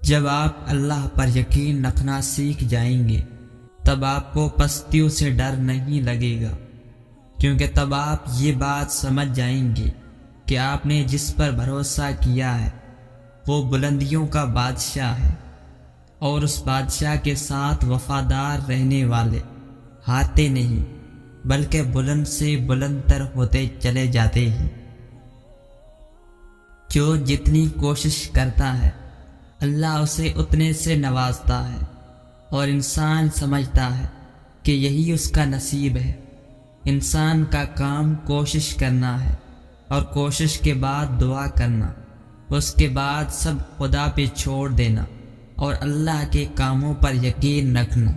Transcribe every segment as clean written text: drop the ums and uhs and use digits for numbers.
جب آپ اللہ پر یقین رکھنا سیکھ جائیں گے تب آپ کو پستیوں سے ڈر نہیں لگے گا، کیونکہ تب آپ یہ بات سمجھ جائیں گے کہ آپ نے جس پر بھروسہ کیا ہے وہ بلندیوں کا بادشاہ ہے، اور اس بادشاہ کے ساتھ وفادار رہنے والے ہارتے نہیں بلکہ بلند سے بلند تر ہوتے چلے جاتے ہیں۔ جو جتنی کوشش کرتا ہے اللہ اسے اتنے سے نوازتا ہے، اور انسان سمجھتا ہے کہ یہی اس کا نصیب ہے۔ انسان کا کام کوشش کرنا ہے، اور کوشش کے بعد دعا کرنا، اس کے بعد سب خدا پہ چھوڑ دینا اور اللہ کے کاموں پر یقین رکھنا۔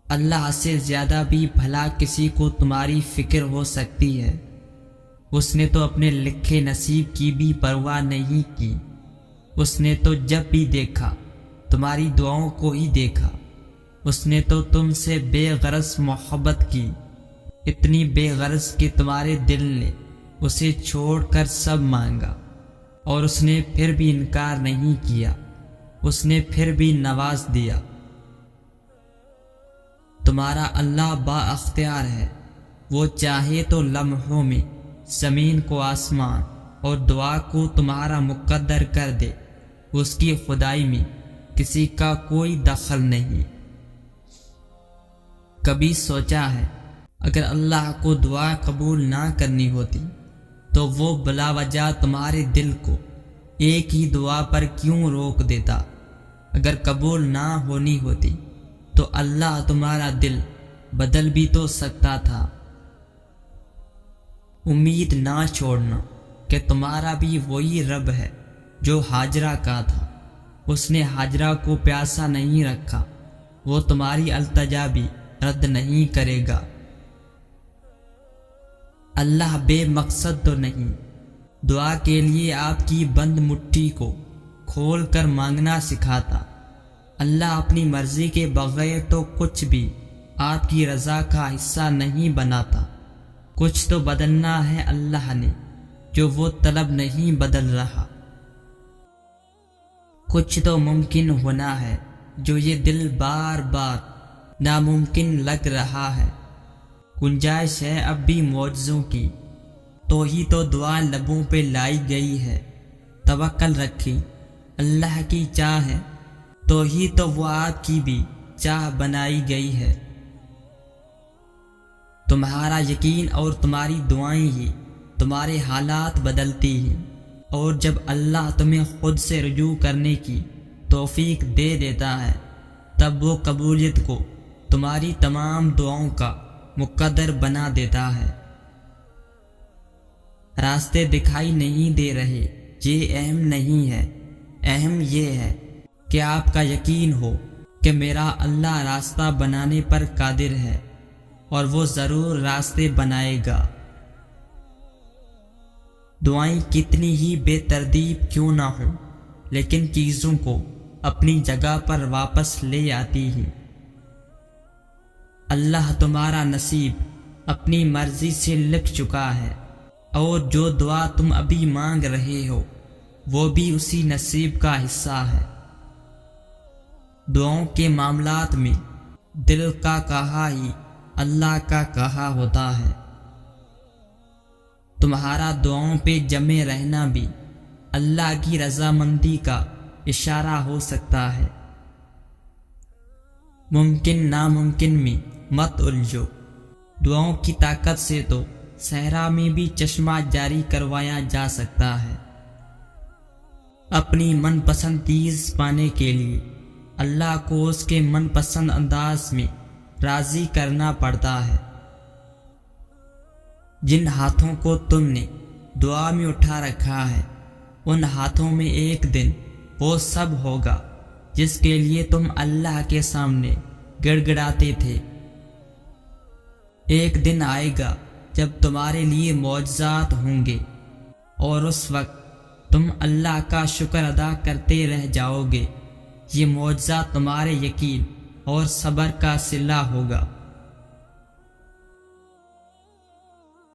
اللہ سے زیادہ بھی بھلا کسی کو تمہاری فکر ہو سکتی ہے؟ اس نے تو اپنے لکھے نصیب کی بھی پرواہ نہیں کی۔ اس نے تو جب بھی دیکھا تمہاری دعاؤں کو ہی دیکھا۔ اس نے تو تم سے بے غرض محبت کی، اتنی بے غرض کہ تمہارے دل نے اسے چھوڑ کر سب مانگا، اور اس نے پھر بھی انکار نہیں کیا، اس نے پھر بھی نواز دیا۔ تمہارا اللہ با اختیار ہے، وہ چاہے تو لمحوں میں زمین کو آسمان اور دعا کو تمہارا مقدر کر دے۔ اس کی خدائی میں کسی کا کوئی دخل نہیں۔ کبھی سوچا ہے اگر اللہ کو دعا قبول نہ کرنی ہوتی تو وہ بلا وجہ تمہارے دل کو ایک ہی دعا پر کیوں روک دیتا؟ اگر قبول نہ ہونی ہوتی تو اللہ تمہارا دل بدل بھی تو سکتا تھا۔ امید نہ چھوڑنا کہ تمہارا بھی وہی رب ہے جو ہاجرہ کا تھا۔ اس نے ہاجرہ کو پیاسا نہیں رکھا، وہ تمہاری التجا بھی رد نہیں کرے گا۔ اللہ بے مقصد تو نہیں، دعا کے لیے آپ کی بند مٹھی کو کھول کر مانگنا سکھاتا۔ اللہ اپنی مرضی کے بغیر تو کچھ بھی آپ کی رضا کا حصہ نہیں بناتا۔ کچھ تو بدلنا ہے اللہ نے، جو وہ طلب نہیں بدل رہا۔ کچھ تو ممکن ہونا ہے جو یہ دل بار بار ناممکن لگ رہا ہے۔ گنجائش ہے اب بھی معجزوں کی، تو ہی تو دعا لبوں پہ لائی گئی ہے۔ توکل رکھی، اللہ کی چاہ ہے، تو ہی تو وہ آپ کی بھی چاہ بنائی گئی ہے۔ تمہارا یقین اور تمہاری دعائیں ہی تمہارے حالات بدلتی ہیں، اور جب اللہ تمہیں خود سے رجوع کرنے کی توفیق دے دیتا ہے تب وہ قبولیت کو تمہاری تمام دعاؤں کا مقدر بنا دیتا ہے۔ راستے دکھائی نہیں دے رہے یہ اہم نہیں ہے، اہم یہ ہے کہ آپ کا یقین ہو کہ میرا اللہ راستہ بنانے پر قادر ہے، اور وہ ضرور راستے بنائے گا۔ دعائیں کتنی ہی بے ترتیب کیوں نہ ہوں، لیکن چیزوں کو اپنی جگہ پر واپس لے آتی ہیں۔ اللہ تمہارا نصیب اپنی مرضی سے لکھ چکا ہے، اور جو دعا تم ابھی مانگ رہے ہو وہ بھی اسی نصیب کا حصہ ہے۔ دعاؤں کے معاملات میں دل کا کہا ہی اللہ کا کہا ہوتا ہے۔ تمہارا دعاؤں پہ جمے رہنا بھی اللہ کی رضامندی کا اشارہ ہو سکتا ہے۔ ممکن ناممکن میں مت الجھو، دعاؤں کی طاقت سے تو صحرا میں بھی چشمہ جاری کروایا جا سکتا ہے۔ اپنی من پسند چیز پانے کے لیے اللہ کو اس کے من پسند انداز میں راضی کرنا پڑتا ہے۔ جن ہاتھوں کو تم نے دعا میں اٹھا رکھا ہے ان ہاتھوں میں ایک دن وہ سب ہوگا جس کے لیے تم اللہ کے سامنے گڑ گڑاتے تھے۔ ایک دن آئے گا جب تمہارے لیے معجزات ہوں گے، اور اس وقت تم اللہ کا شکر ادا کرتے رہ جاؤ گے۔ یہ معجزہ تمہارے یقین اور صبر کا صلہ ہوگا۔